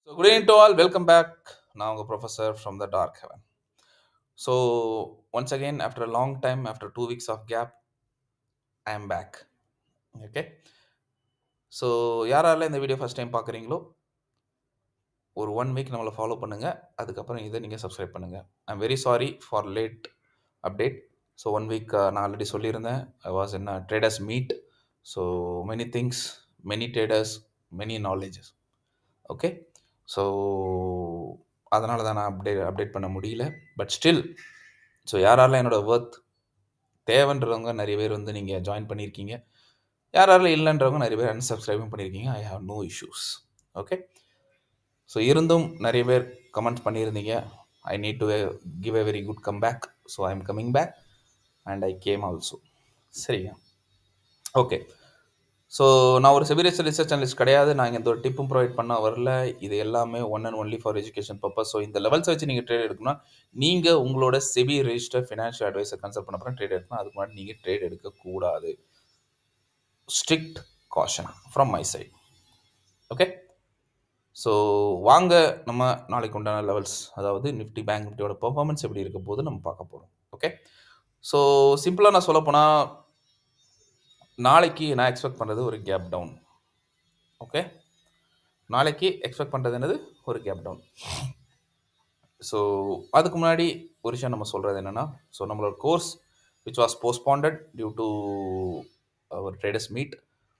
So, good evening to all. Welcome back. Now, the professor from the dark heaven. So, once again, after a long time, after 2 weeks of gap, I am back. Okay. So யாரால இந்த video first time பார்க்குறீங்களோ ஒரு 1 week நம்மளை follow பண்ணுங்கள். அதுக்கப்புறம் இதை நீங்கள் subscribe பண்ணுங்கள். ஐ am very sorry for late update. So 1 week நான் ஆல்ரெடி சொல்லியிருந்தேன். I was in traders meet. So many things, many traders, many knowledges. Okay. So அதனால தான் நான் அப்டேட் பண்ண முடியல. பட் ஸ்டில், ஸோ யாரால என்னோட ஒர்த் தேவைன்றவங்க நிறைய பேர் வந்து நீங்கள் ஜாயின் பண்ணியிருக்கீங்க. யாரால இல்லைன்றவங்க நிறைய பேர் அன்சப்ஸ்கிரைபும் பண்ணியிருக்கீங்க. I have no issues. Okay. So இருந்தும் நிறைய பேர் கமெண்ட் பண்ணியிருந்தீங்க. I need to give a very good come back. So I am coming back and I came also. சரிங்க. ஓகே. ஸோ நான் ஒரு செபிரியஸ் ரிசர்ச் அனலிஸ்ட் கிடையாது. நான் எந்த ஒரு டிப்பும் ப்ரொவைட் பண்ண வரல. இது எல்லாமே one and only for education purpose. So இந்த லெவல்ஸை வச்சு நீங்கள் ட்ரேட் எடுக்கணும்னா நீங்கள் உங்களோட செபி ரெஜிஸ்டர் ஃபினான்ஷியல் அட்வைஸை கன்சல்ட் பண்ண அப்புறம் ட்ரேட் எடுக்கணும். அதுக்கு முன்னாடி நீங்கள் ட்ரேட் எடுக்கக்கூடாது. Strict caution from my side. Okay. So வாங்க நம்ம நாளைக்கு உண்டான லெவல்ஸ், அதாவது நிஃப்டி பேங்க் நிஃப்டியோட பெர்ஃபார்மன்ஸ் எப்படி இருக்க போது நம்ம பார்க்க போகிறோம். ஓகே. ஸோ சிம்பிளாக நான் சொல்லப்போனால் நாளைக்கு நான் எக்ஸ்பெக்ட் பண்ணுறது ஒரு கேப் டவுன். ஓகே. நாளைக்கு எக்ஸ்பெக்ட் பண்ணுறது என்னது? ஒரு கேப் டவுன். ஸோ அதுக்கு முன்னாடி ஒரு விஷயம் நம்ம சொல்கிறது என்னென்னா, ஸோ நம்மளோட course which was postponed due to our traders meet.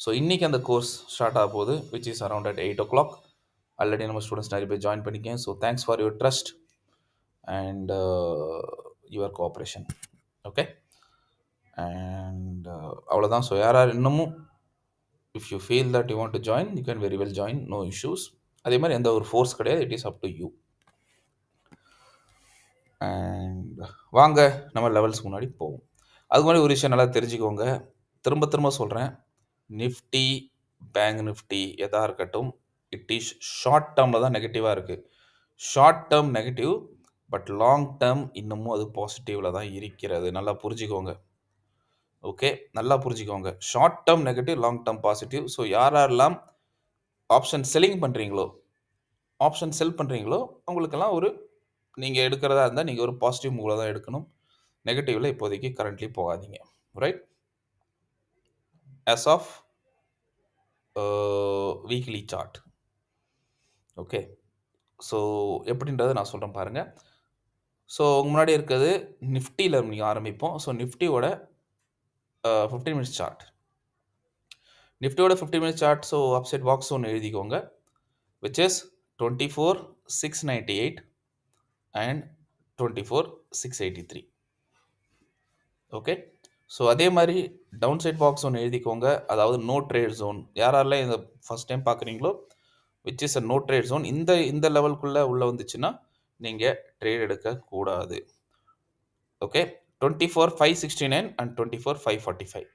So இன்றைக்கி அந்த கோர்ஸ் ஸ்டார்ட் ஆக போகுது, which is around at 8 o'clock. Already நம்ம ஸ்டூடெண்ட்ஸ் நிறைய பேர் ஜாயின் பண்ணிக்கேன். So thanks for your trust and your cooperation. Okay. And அவ்வளோதான். ஸோ யார் இன்னமும் if you feel that you want to join, you can very well join, no issues. அதே மாதிரி எந்த ஒரு ஃபோர்ஸ் கிடையாது. It is up to you. And வாங்க நம்ம லெவல்ஸ் முன்னாடி போவோம். அதுக்கு முன்னாடி ஒரு விஷயம் நல்லா தெரிஞ்சுக்கோங்க. திரும்ப திரும்ப சொல்கிறேன், நிஃப்டி பேங்க் நிஃப்டி எதாக இருக்கட்டும், இட் இஸ் ஷார்ட் டேர்மில் தான் நெகட்டிவாக இருக்குது. Short term negative, but long term இன்னமும் அது பாசிட்டிவில் தான் இருக்கிறது. நல்லா புரிஞ்சுக்கோங்க. ஓகே, நல்லா புரிஞ்சுக்கோங்க. Short term negative, long term positive. So யாரெல்லாம் ஆப்ஷன் செல்லிங் பண்ணுறீங்களோ, ஆப்ஷன் செல் பண்ணுறீங்களோ, அவங்களுக்கெல்லாம் ஒரு நீங்கள் எடுக்கிறதா இருந்தால் நீங்கள் ஒரு பாசிட்டிவ் மூவில் தான் எடுக்கணும். நெகட்டிவில் இப்போதைக்கு கரண்ட்லி போகாதீங்க. Right. As of weekly chart. Okay. So எப்படின்றத நான் சொல்கிறேன் பாருங்கள். ஸோ முன்னாடி இருக்கிறது நிஃப்டியில் நீங்கள் ஆரம்பிப்போம். ஸோ நிஃப்டியோட 15 minutes சார்ட். நிஃப்டியோட 15 minutes chart. So upside box ஒன்று எழுதிக்கோங்க, which is 24,698 and 24,683. Okay. So அதே மாதிரி டவுன் சைட் பாக்ஸ் ஒன்று எழுதிக்கோங்க, அதாவது நோ ட்ரேட் ஜோன். யாரெல்லாம் இந்த ஃபஸ்ட் டைம் பார்க்குறீங்களோ, which is a no trade zone. இந்த லெவலுக்குள்ளே உள்ளே வந்துச்சுன்னா நீங்கள் ட்ரேட் எடுக்கக்கூடாது. ஓகே. 24,569 அண்ட் 24,545.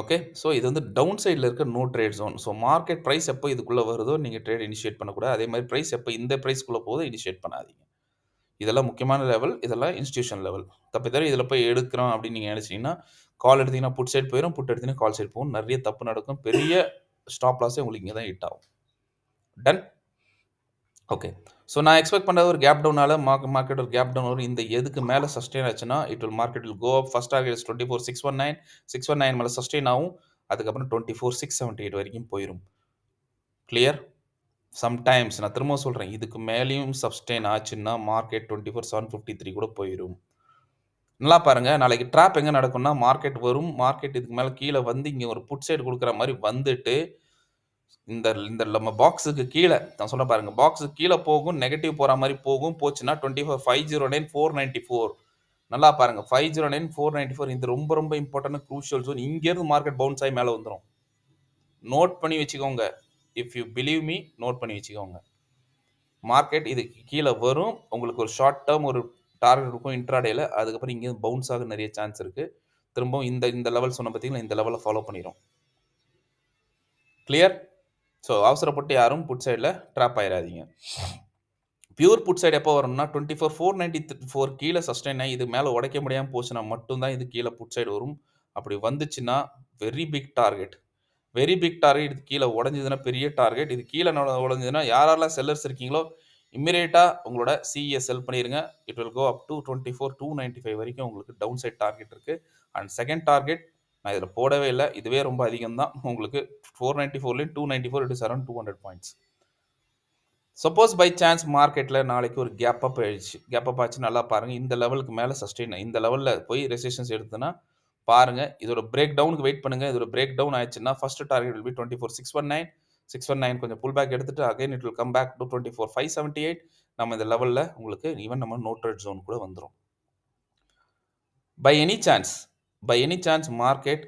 ஓகே. ஸோ இது வந்து டவுன் சைடில் இருக்க no trade zone. So market price எப்போ இதுக்குள்ளே வருதோ நீங்கள் ட்ரேட் இனிஷியேட் பண்ணக்கூடாது. அதே மாதிரி ப்ரைஸ் எப்போ இந்த ப்ரைஸ்க்குள்ளே போதோ இனிஷியேட் பண்ணாதீங்க. இதெல்லாம் முக்கியமான லெவல், இதெல்லாம் இன்ஸ்டியூஷன் லெவல். தப்பு தவிர இதில் போய் எடுக்கிறோம் அப்படின்னு நீங்கள் நினச்சிங்கன்னா, கால் எடுத்திங்கன்னா புட் சைட் போயிடும், புட் எடுத்திங்கன்னா கால் சைட் போகும். நிறைய தப்பு நடக்கும். பெரிய ஸ்டாப் லாஸே உங்களுக்கு இங்கே தான் ஹிட் ஆகும். டன். ஓகே. ஸோ நான் எக்ஸ்பெக்ட் பண்ணுறது ஒரு கேப் டவுனால் மார்க்கெட் ஒரு கேப் டவுன் வரும். இந்த எதுக்கு மேலே சஸ்டெயின் ஆச்சுன்னா market will go up. First target 24,619. 619 மேலே சஸ்டெயின் ஆகும். அதுக்கப்புறம் 24,678 வரைக்கும் போயிடும். கிளியர்? சம்டைம்ஸ் நான் திரும்ப சொல்கிறேன், இதுக்கு மேலேயும் சஸ்டெயின் ஆச்சுன்னா மார்க்கெட் 24,753 கூட போயிடும். நல்லா பாருங்கள், நாளைக்கு ட்ராப் எங்கே நடக்கும்னா, மார்க்கெட் வரும், மார்க்கெட் இதுக்கு மேலே கீழே வந்து இங்கே ஒரு புட் சைடு கொடுக்குற மாதிரி வந்துட்டு இந்த நம்ம பாக்ஸுக்கு கீழே நான் சொல்ல பாருங்கள், பாக்ஸுக்கு கீழே போகும், நெகட்டிவ் போகிற மாதிரி போகும். போச்சுன்னா 24,509,494. நல்லா பாருங்கள், 509,494. இது ரொம்ப ரொம்ப இம்பார்ட்டன்ட் க்ரூஷியல் ஜோன். இங்கேருந்து மார்க்கெட் பவுன்ஸ் ஆகி மேலே வந்துடும். நோட் பண்ணி வச்சுக்கோங்க. If you believe me, note பண்ணி வச்சுக்கோங்க. மார்க்கெட் இதுக்கு கீழே வரும், உங்களுக்கு ஒரு ஷார்ட் டேர்ம் ஒரு டார்கெட் இருக்கும் இன்ட்ராடேல. அதுக்கப்புறம் இங்கே பவுன்ஸ் ஆக நிறைய சான்ஸ் இருக்குது. திரும்பவும் இந்த லெவல் சொன்ன பார்த்தீங்கன்னா, இந்த லெவலை ஃபாலோ பண்ணிடும். கிளியர்? ஸோ அவசரப்பட்டு யாரும் புட் சைடில் ட்ராப் ஆயிடாதீங்க. பியூர் புட் சைடு எப்போ வரும்னா 24,494 கீழே சஸ்டெயின் ஆகி இது மேலே உடைக்க முடியாமல் போச்சுன்னா மட்டும்தான் இது கீழே புட் சைடு வரும். அப்படி வந்துச்சுன்னா very big target. Very big target. இது கீழே உடஞ்சதுன்னா பெரிய டார்கெட். இது கீழே உடஞ்சதுன்னா யாரெல்லாம் செல்லர்ஸ் இருக்கீங்களோ இம்மிடியேட்டாக உங்களோட சிஇயை செல் பண்ணிடுங்க. It will go up to 24,295 வரைக்கும் உங்களுக்கு டவுன் சைட் டார்கெட் இருக்குது. அண்ட் செகண்ட் டார்கெட் நான் இதில் போடவே இல்லை, இதுவே ரொம்ப அதிகம் தான் உங்களுக்கு. 494லேயும் 294, it is around 200 points. Suppose by chance மார்க்கெட்டில் நாளைக்கு ஒரு கேப் அப் ஆயிடுச்சு, கேப் அப் ஆச்சு, நல்லா பாருங்கள். இந்த லெவலுக்கு மேலே சஸ்டெயின், இந்த லெவலில் போய் ரெசிஸ்டன்ஸ் எடுத்துன்னா பாருங்கள். இதோட பிரேக் டவுனுக்கு வெயிட் பண்ணுங்கள். இதோட பிரேக் டவுன் ஆயிடுச்சுன்னா ஃபர்ஸ்ட் டார்கெட் வில் பி 24,619 கொஞ்சம் புல் பேக் எடுத்துட்டு again it will come back to 24,578. நம்ம இந்த லெவலில் உங்களுக்கு ஈவன் நம்ம நோ ட்ரேட் ஜோன் கூட வந்துடும். பை எனி சான்ஸ் மார்க்கெட்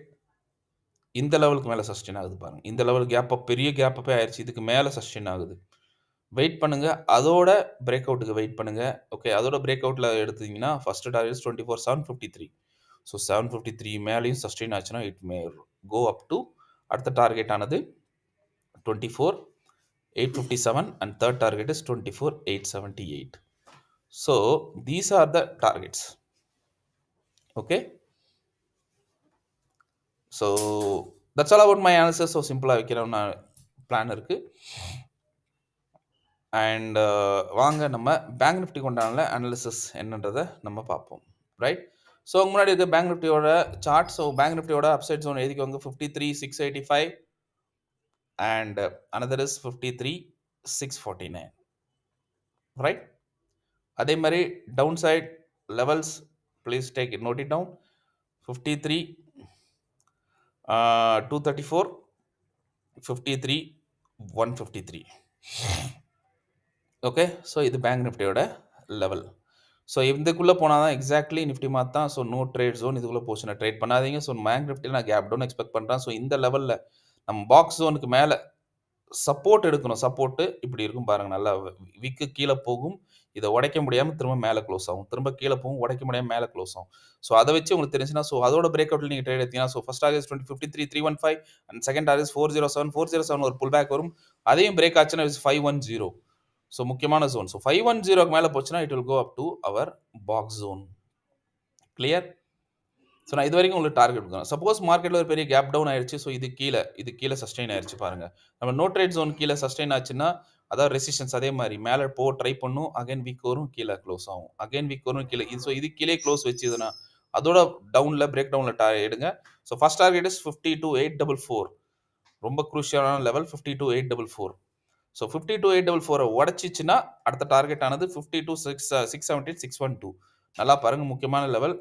இந்த லெவலுக்கு மேலே சஸ்டெயின் ஆகுது பாருங்கள். இந்த லெவல் கேப் அப், பெரிய கேப் அப்பே ஆயிடுச்சு, இதுக்கு மேலே சஸ்டெயின் ஆகுது. வெயிட் பண்ணுங்க, அதோட பிரேக் அவுட்டுக்கு வெயிட் பண்ணுங்க. ஓகே, அதோட பிரேக் அவுட்டில் எடுத்தீங்கன்னா ஃபர்ஸ்ட் டார்கெட் 24,753. ஸோ 753 மேலேயும் சஸ்டெயின் ஆச்சுன்னா it may go up to அடுத்த டார்கெட் ஆனது 24,857 and third target is 24,878. So these are the targets. Okay, so that's all about my analysis. ஸோ சிம்பிளாக வைக்கிறோம்னா பிளான் இருக்குது. அண்ட் வாங்க நம்ம பேங்க் நிஃப்டிக்கு உண்டான அனாலிசிஸ் என்னன்றதை நம்ம பார்ப்போம். ரைட், ஸோ முன்னாடி இருக்க பேங்க் நிஃப்டியோட சார்ட். ஸோ பேங்க் நிஃப்டியோட அப்சைட் ஜோன் எழுதிக்கோங்க 53,685 அண்ட் another is 53,649. ரைட், அதே மாதிரி downside levels please take it, note it down. 53,234, 53,153. Okay, so இது பேங்க் நிஃப்டியோட லெவல். ஸோ இதுக்குள்ளே போனால் தான் எக்ஸாக்ட்லி நிஃப்டி மாதிரி தான். ஸோ நோ ட்ரேட் ஜோன், இதுக்குள்ளே போச்சுன்னா ட்ரேட் பண்ணாதீங்க. ஸோ பேங்க் நிஃப்டியில் நான் கேப் டவுன் எக்ஸ்பெக்ட் பண்ணுறேன். ஸோ இந்த லெவலில் நம்ம பாக்ஸ் ஜோனுக்கு மேலே சப்போர்ட் எடுக்கணும். சப்போர்ட்டு இப்படி இருக்கும் பாருங்கள், நல்லா விக்கு கீழே போகும், இதை உடைக்க முடியாமல் திரும்ப மேலே க்ளோஸ் ஆகும், திரும்ப கீழே போகும், உடைக்க முடியாமல் மேலே க்ளோஸ் ஆகும். ஸோ அதை வச்சு உங்களுக்கு தெரிஞ்சுன்னா, ஸோ அதோட பிரேக் அவுட்டில் நீங்கள் ட்ரேட் எடுத்தீங்கன்னா, so first target 53,315 and second target 407 ஒரு புல் பேக் வரும். அதையும் பிரேக் ஆச்சுன்னா 510. ஸோ முக்கியமான ஜோன். ஸோ 510க்கு மேலே போச்சுன்னா it will go up to our box zone. Clear? So நான் இது வரைக்கும் உங்களுக்கு டார்கெட் கொடுக்குறேன். சப்போஸ் மார்க்கெட்டில் ஒரு பெரிய கேப் டவுன் ஆயிடுச்சு, ஸோ இது கீழே சஸ்டெயின் ஆயிடுச்சு பாருங்கள். நம்ம நோ ட்ரேட் ஜோன் கீழே சஸ்டெயின் ஆச்சுன்னா அதாவது ரெசிஸ்டன்ஸ் அதே மாதிரி மேலே ட்ரை பண்ணும், அகைன் வீக் வரும், கீழே க்ளோஸ் ஆகும், அகைன் வீக் வரும், கீழே. ஸோ இது கீழே க்ளோஸ் வச்சுதுன்னா அதோட டவுனில் பிரேக் டவுனில் எடுங்க. ஸோ ஃபர்ஸ்ட் டார்கெட் இஸ் 52,844, ரொம்ப குரூஷியலான லெவல் 52,844. ஸோ 52,844 உடச்சிச்சுன்னா அடுத்த டார்கெட் ஆனது 52,678, 612. நல்லா பாருங்கள், முக்கியமான level,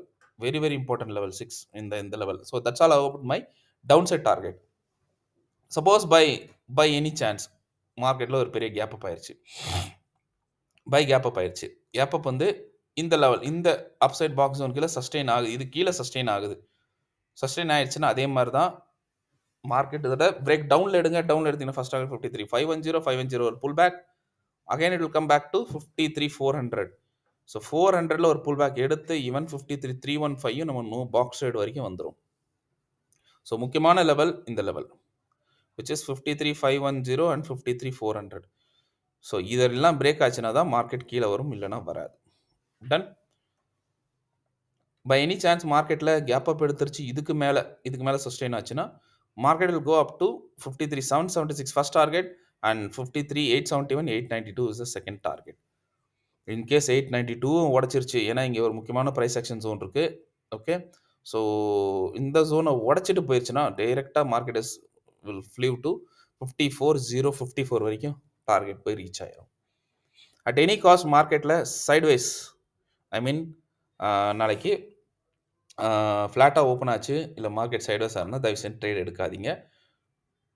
very very important level 6 இந்த level. So that's all about my down side target. Suppose by any chance மார்க்கெட்டில் ஒரு பெரிய கேப் அப் ஆயிடுச்சு, கேப் அப் வந்து இந்த லெவல், இந்த அப்சைட் பாக்ஸ் ஜோன் கீழே சஸ்டெயின் ஆகுது, இது கீழே சஸ்டெயின் ஆகுது. சஸ்டெயின் ஆயிடுச்சுன்னா அதே மாதிரி தான் மார்க்கெட் இதோட பிரேக் டவுனில் எடுங்க. டவுனில் எடுத்தீங்கன்னா ஃபர்ஸ்ட் டார்கெட் 53,510 ஒரு pull back, again it will come back to 53,400. So 400ல் ஒரு புல் பேக் எடுத்து ஈவன் 53,315 நம்ம பாக்ஸ் சைடு வரைக்கும் வந்துடும். ஸோ முக்கியமான லெவல் இந்த level which is 53,510 and 53,400. So இதெல்லாம் பிரேக் ஆச்சுன்னா தான் மார்க்கெட் கீழே வரும், இல்லைனா வராது. டன். பை எனி சான்ஸ் மார்க்கெட்டில் கேப் அப் எடுத்துருச்சு, இதுக்கு மேலே சஸ்டெயின் ஆச்சுன்னா market will go up to 53,776 first target and 53,871, 892 is the second target. In case 892 உடச்சிருச்சு, ஏன்னா இங்கே ஒரு முக்கியமான ப்ரைஸ் ஆக்ஷன் ஜோன் இருக்குது. ஓகே, ஸோ இந்த ஜோனை உடச்சிட்டு போயிடுச்சுன்னா டைரெக்டாக மார்க்கெட் will flew to 54,054 வரைக்கும் டார்கெட் போய் ரீச் ஆயிரும். அட் எனி காஸ்ட் மார்க்கெட்டில் சைட்வேஸ், ஐ மீன் நாளைக்கு ஃப்ளாட்டாக ஓப்பன் ஆச்சு, இல்லை மார்க்கெட் சைட்வேஸாக இருந்தால் தயவு செஞ்சு ட்ரேட் எடுக்காதீங்க.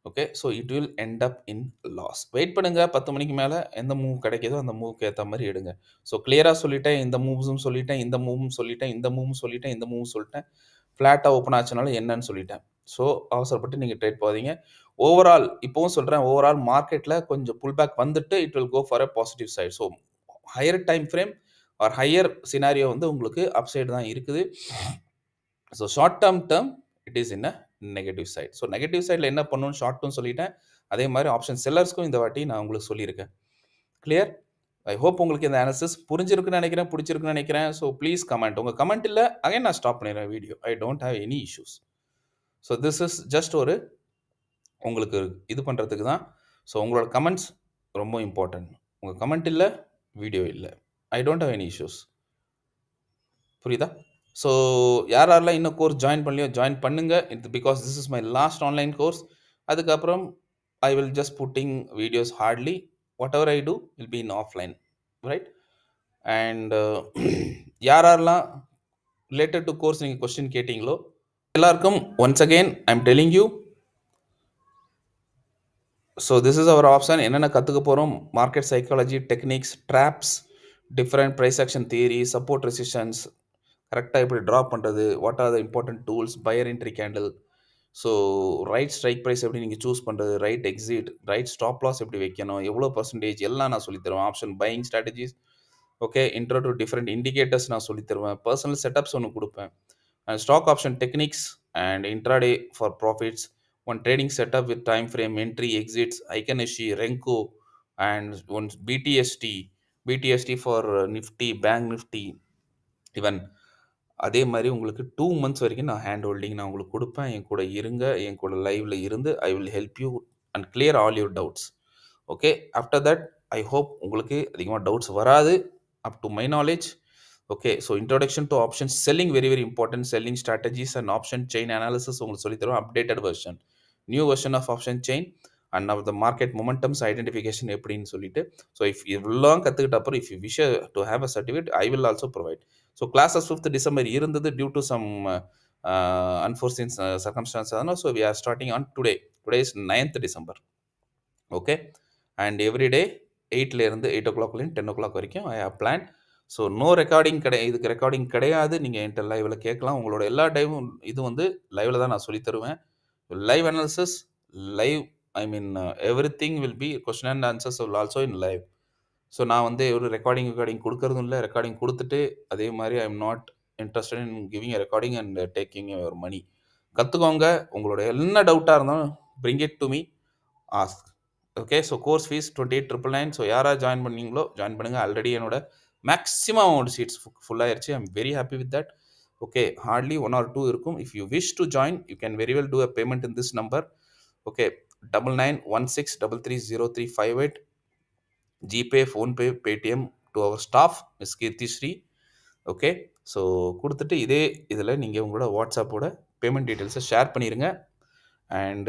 Okay, so it will end up in loss. Wait பண்ணுங்கள், 10 மணிக்கு மேலே எந்த மூவ் கிடைக்கிதோ அந்த மூவுக்கு ஏற்ற மாதிரி எடுங்க. ஸோ கிளியராக சொல்லிட்டேன், இந்த மூவ்ஸும் சொல்லிட்டேன், இந்த மூவும் சொல்லிட்டேன், இந்த மூவும் சொல்லிட்டேன், இந்த மூவும் சொல்லிட்டேன், ஃப்ளாட்டாக ஓப்பன் ஆச்சுனாலும் என்னன்னு சொல்லிட்டேன். ஸோ அவசரப்பட்டு நீங்கள் ட்ரேட் போகாதீங்க. ஓவரால் இப்போவும் சொல்கிறேன், ஓவரால் மார்க்கெட்டில் கொஞ்சம் புல் பேக் வந்துட்டு it will go for a positive side. So higher time frame or higher scenario வந்து உங்களுக்கு அப்சைடு தான் இருக்குது. So short term it is in a negative side. So negative சைடில் என்ன பண்ணணும்னு ஷார்ட் டேர்ம் சொல்லிட்டேன். அதே மாதிரி ஆப்ஷன் செல்லர்ஸ்க்கும் இந்த வாட்டி நான் உங்களுக்கு சொல்லியிருக்கேன். கிளியர்? ஐ ஹோப் உங்களுக்கு இந்த அனாலிசிஸ் புரிஞ்சிருக்குன்னு நினைக்கிறேன், பிடிச்சிருக்குன்னு நினைக்கிறேன். So please comment. உங்கள் கமெண்ட் இல்லை அகைன் நான் ஸ்டாப் பண்ணிடுறேன் video. I don't have any issues. So this is just ஒரு உங்களுக்கு இது பண்ணுறதுக்கு தான். ஸோ உங்களோட கமெண்ட்ஸ் ரொம்ப இம்பார்ட்டன்ட். உங்கள் கமெண்ட் இல்லை, வீடியோ இல்லை, I don't have any issues. புரியுதா? ஸோ யாரெல்லாம் இன்னும் கோர்ஸ் ஜாயின் பண்ணலையோ ஜாயின் பண்ணுங்க. இது because this is my last online course. அதுக்கப்புறம் I will just putting videos hardly whatever I do will be in offline, right? And யாரெல்லாம் related to course நீங்கள் question கேட்டிங்களோ எல்லாருக்கும் once again I am telling you. So this is our option. என்னென்ன கற்றுக்க போகிறோம்? Market psychology, techniques, traps, different price action theory, support resistance, கரெக்டாக எப்படி trap பண்ணுறது, what are the important tools, buyer entry candle, so right strike price எப்படி நீங்கள் choose பண்ணுறது, right exit, right stop loss எப்படி வைக்கணும், எவ்வளோ பர்சன்டேஜ் எல்லாம் நான் சொல்லித்தருவேன். Option buying strategies, okay, intro to different indicators நான் சொல்லித்தருவேன். பர்சனல் செட்டப்ஸ் ஒன்று கொடுப்பேன். And stock option techniques and intraday for profits, one trading setup with time frame, entry, exits, Iconishi, Renko, and one BTST for Nifty, Bank Nifty, even அதே மாதிரி உங்களுக்கு 2 months வரைக்கும் நான் hand holding நான் உங்களுக்கு கொடுப்பேன். என் கூட இருங்க, என் கூட லைவ்ல இருந்து I will help you and clear all your doubts. Okay, after that I hope உங்களுக்கு அதிகமாக டவுட்ஸ் வராது up to my knowledge. Okay, so introduction to option selling, very very important. Selling strategies and option chain analysis உங்களுக்கு சொல்லி தருவோம். Updated version, new version of option chain and of the market momentums identification எப்படின்னு சொல்லிட்டு. So if இவ்வளோ கற்றுக்கிட்ட அப்புறம் if you wish to have a certificate I will also provide. So classes 5th December இருந்தது due to some unforeseen circumstances. அதனால் so we are starting on today. Today is 9th December. Okay, and every day 8லேருந்து 8 o'clock 10 o'clock வரைக்கும் I have plan. So no recording இதுக்கு recording கிடையாது. நீங்கள் என்கிட்ட லைவில் கேட்கலாம். உங்களோட எல்லா டைமும் இது வந்து லைவில் தான் நான் சொல்லித்தருவேன். Live analysis, live I mean everything will be question and answers will also in live. So நான் வந்து ஒரு ரெக்கார்டிங் கொடுக்கறதும் இல்லை. ரெக்கார்டிங் கொடுத்துட்டு அதே மாதிரி I am not interested in giving a recording and taking your money. கற்றுக்கோங்க. உங்களோட என்ன டவுட்டாக இருந்தாலும் bring it to me, ask. Okay, so course fees 28,999. So யாராவது ஜாயின் பண்ணீங்களோ ஜாயின் பண்ணுங்கள். ஆல்ரெடி என்னோட மேக்ஸிமம் அமௌண்ட் சீட்ஸ் ஃபுல்லாகிடுச்சு. I am very happy with that. Okay, hardly 1 or 2 இருக்கும். If you wish to join you can very well do a payment in this number. Okay, 9916330358, GPay, PhonePe, Paytm to our staff miss Keerthi Sri. Okay, so கொடுத்துட்டு இதே இதில் நீங்கள் உங்களோட வாட்ஸ்அப்போட payment டீட்டெயில்ஸை share பண்ணிடுங்க and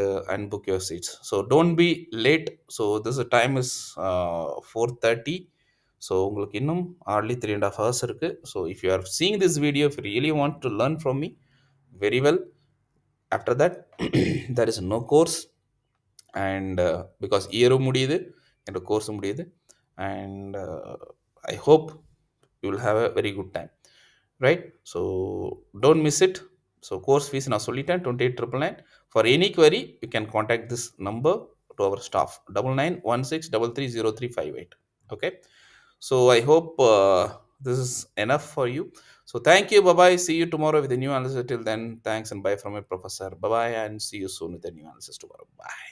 book your seats. So don't be late. So this time is 4:30. So உங்களுக்கு இன்னும் hardly 3.5 hours இருக்கு. So if you are seeing this video, if you really want to learn from me, very well. After that there is no course, and because year முடியுது and course முடியுது, and I hope you will have a very good time, right? So don't miss it. So course fees நான் சொல்லிட்டேன் 28,999. For any query you can contact this number to our staff 9916330358. Okay, so I hope this is enough for you. So thank you, bye bye, see you tomorrow with a new analysis. Till then, thanks and bye from my professor. Bye bye, and see you soon with a new analysis tomorrow. Bye.